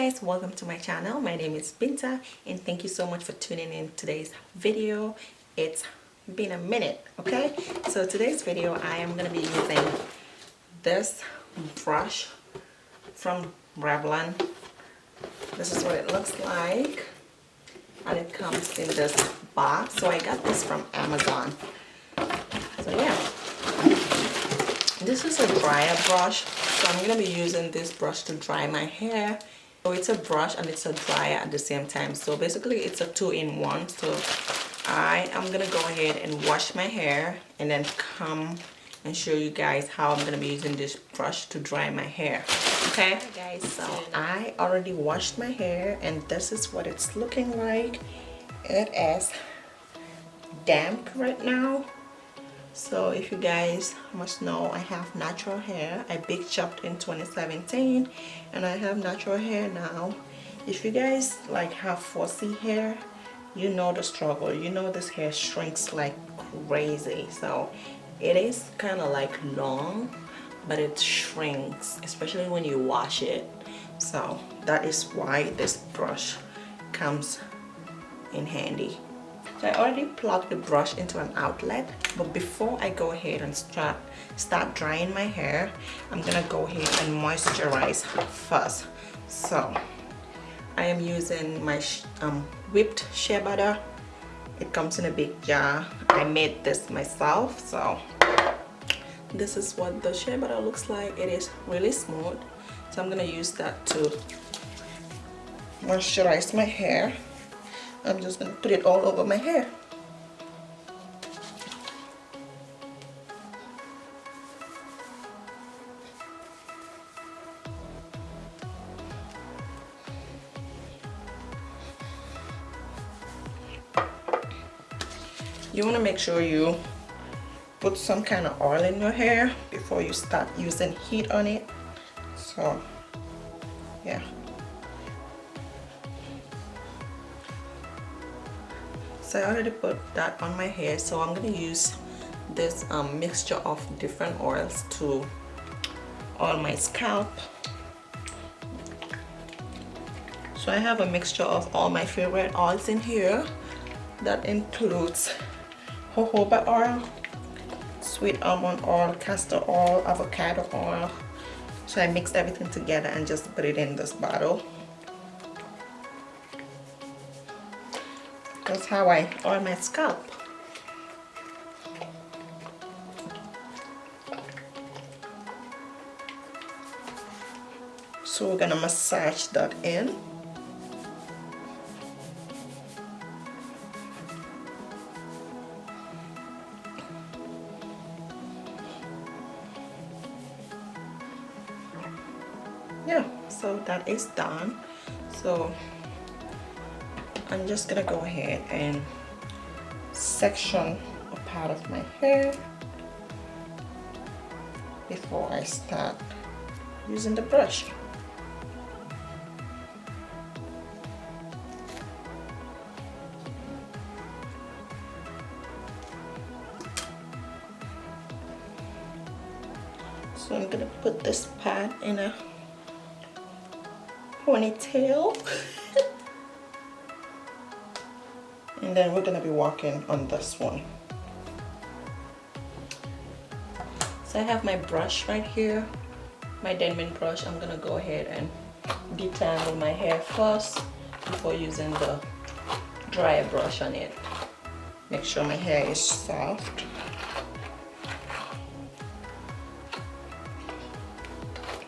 guys, welcome to my channel. My name is Binta and thank you so much for tuning in today's video. It's been a minute, okay? So today's video I am going to be using this brush from Revlon. This is what it looks like and it comes in this box. So I got this from Amazon. So yeah, this is a dryer brush. So I'm going to be using this brush to dry my hair. So it's a brush and it's a dryer at the same time. So basically it's a two-in-one. So I am going to go ahead and wash my hair and then come and show you guys how I'm going to be using this brush to dry my hair. Okay guys, so I already washed my hair and this is what it's looking like. It is damp right now. So if you guys must know, I have natural hair. I big chopped in 2017 and I have natural hair now. If you guys like have 4C hair, you know the struggle. You know this hair shrinks like crazy. So it is kind of like long, but it shrinks, especially when you wash it. So that is why this brush comes in handy. So I already plugged the brush into an outlet, but before I go ahead and start drying my hair, I'm gonna go ahead and moisturize first. So I am using my whipped shea butter. It comes in a big jar. I made this myself, so this is what the shea butter looks like. It is really smooth, so I'm gonna use that to moisturize my hair. I'm just going to put it all over my hair. You want to make sure you put some kind of oil in your hair before you start using heat on it. So yeah. So I already put that on my hair, so I'm going to use this mixture of different oils to oil my scalp. So I have a mixture of all my favorite oils in here. That includes jojoba oil, sweet almond oil, castor oil, avocado oil. So I mix everything together and just put it in this bottle. That's how I oil my scalp. So we're gonna massage that in. Yeah, so that is done. So I'm just gonna go ahead and section a part of my hair before I start using the brush. So I'm gonna put this part in a ponytail. And then we're gonna be working on this one. So I have my brush right here, my Denman brush. I'm gonna go ahead and detangle my hair first before using the dryer brush on it. Make sure my hair is soft.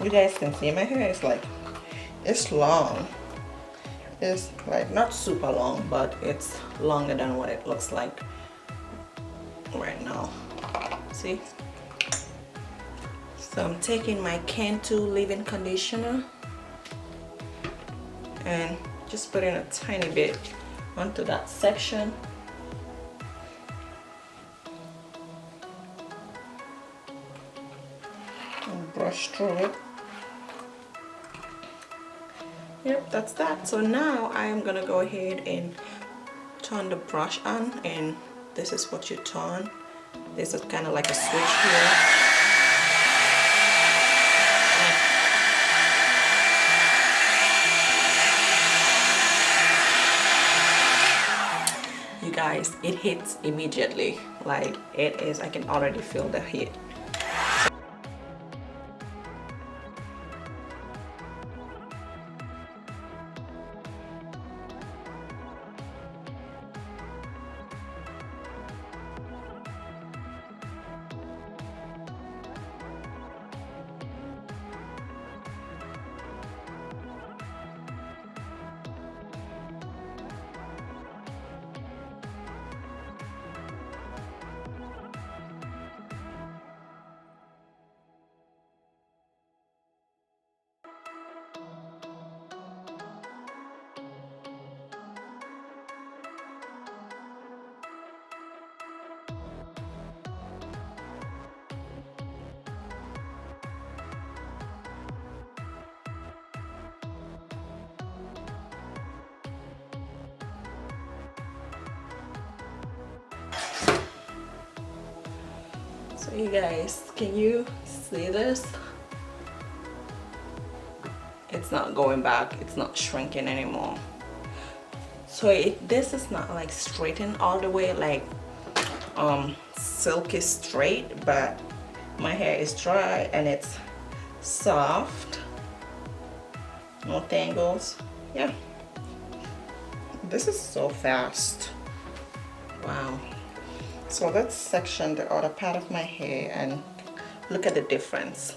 You guys can see my hair is like, it's long. It's like not super long, but it's longer than what it looks like right now. See? So I'm taking my Cantu leave-in conditioner and just putting a tiny bit onto that section. And brush through it. Yep, that's that. So now I am gonna go ahead and turn the brush on, and this is what you turn. This is kind of like a switch here. guys, it hits immediately. Like it is, I can already feel the heat. So you guys, can you see this? It's not going back, it's not shrinking anymore. So this is not like straightened all the way, like silky straight, but my hair is dry and it's soft, no tangles. Yeah, this is so fast. Wow. So let's section the other part of my hair and look at the difference.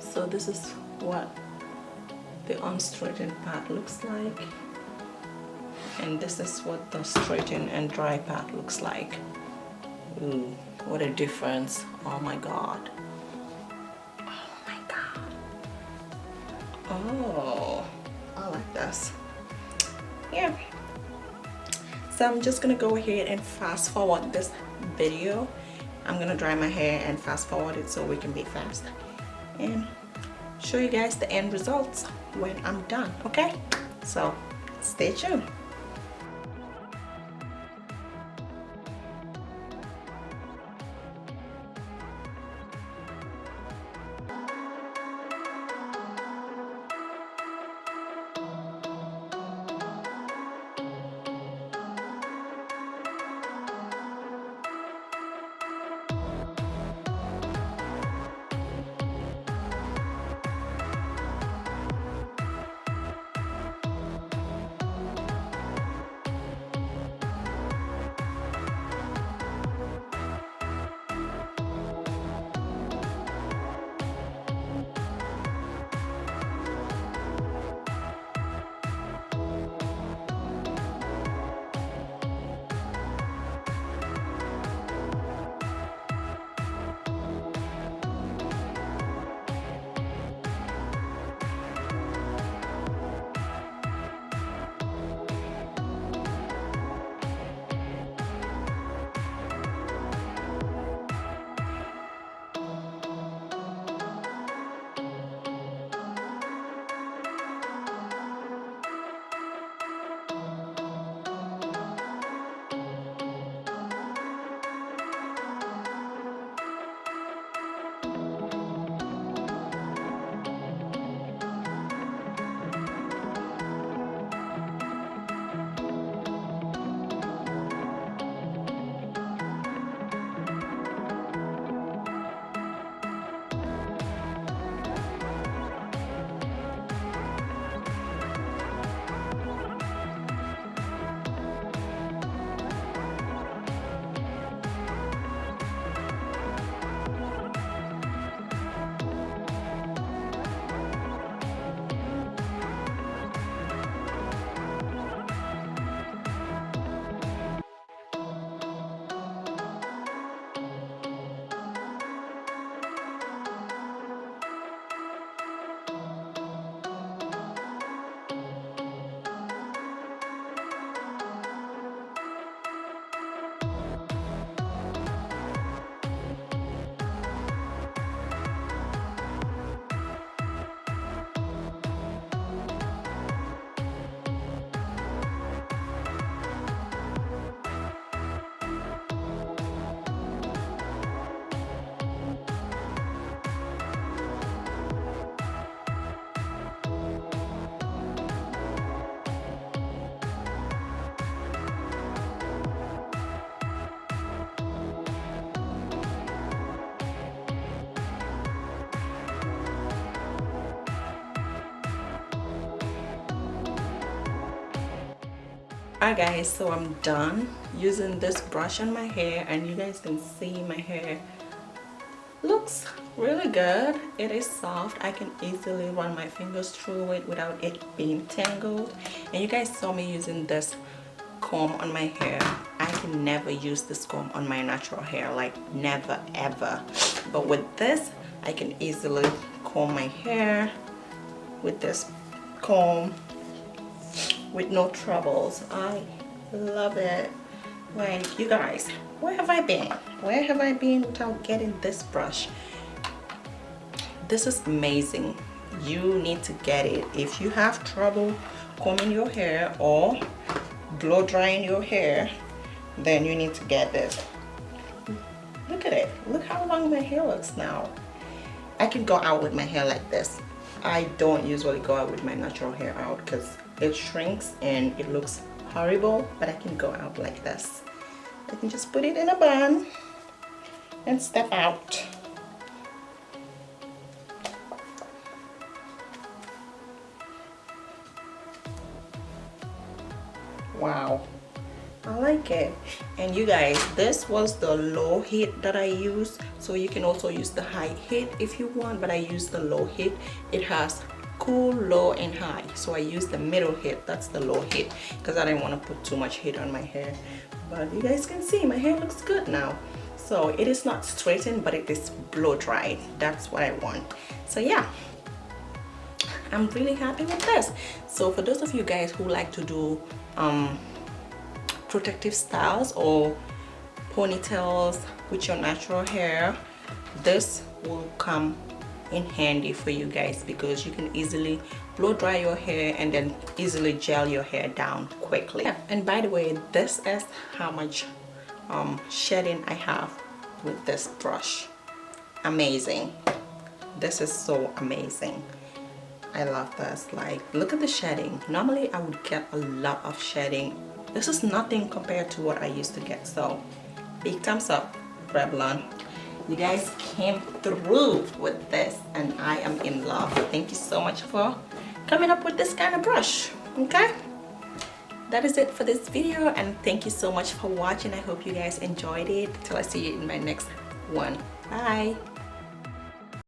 So this is what the unstraightened part looks like, and this is what the straightened and dry part looks like. Ooh, what a difference. Oh my god. Oh my god. Oh, I like this. Yeah. So I'm just gonna go ahead and fast forward this video. I'm gonna dry my hair and fast forward it so we can be fast and show you guys the end results when I'm done. Okay, so stay tuned. Alright guys, so I'm done using this brush on my hair, and you guys can see my hair looks really good. It is soft. I can easily run my fingers through it without it being tangled. And you guys saw me using this comb on my hair. I can never use this comb on my natural hair, like never ever. But with this, I can easily comb my hair with this comb with no troubles. I love it. Like, you guys, where have I been? Where have I been without getting this brush? This is amazing. You need to get it. If you have trouble combing your hair or blow drying your hair, then you need to get this. Look at it. Look how long my hair looks now. I can go out with my hair like this. I don't usually go out with my natural hair out because it shrinks and it looks horrible, but I can go out like this. I can just put it in a bun and step out. Wow, I like it. And you guys, this was the low heat that I used, so you can also use the high heat if you want, but I used the low heat. It has cool, low, and high, so I used the middle heat. That's the low heat because I didn't want to put too much heat on my hair. But you guys can see my hair looks good now. So it is not straightened, but it is blow dried. That's what I want. So yeah, I'm really happy with this. So for those of you guys who like to do protective styles or ponytails with your natural hair, this will come in handy for you guys because you can easily blow dry your hair and then easily gel your hair down quickly. Yeah, and by the way, this is how much shedding I have with this brush. Amazing. This is so amazing. I love this. Like, look at the shedding. Normally I would get a lot of shedding. This is nothing compared to what I used to get. So big thumbs up, Revlon. You guys came through with this and I am in love. Thank you so much for coming up with this kind of brush. Okay, that is it for this video, and thank you so much for watching. I hope you guys enjoyed it. Till I see you in my next one. Bye.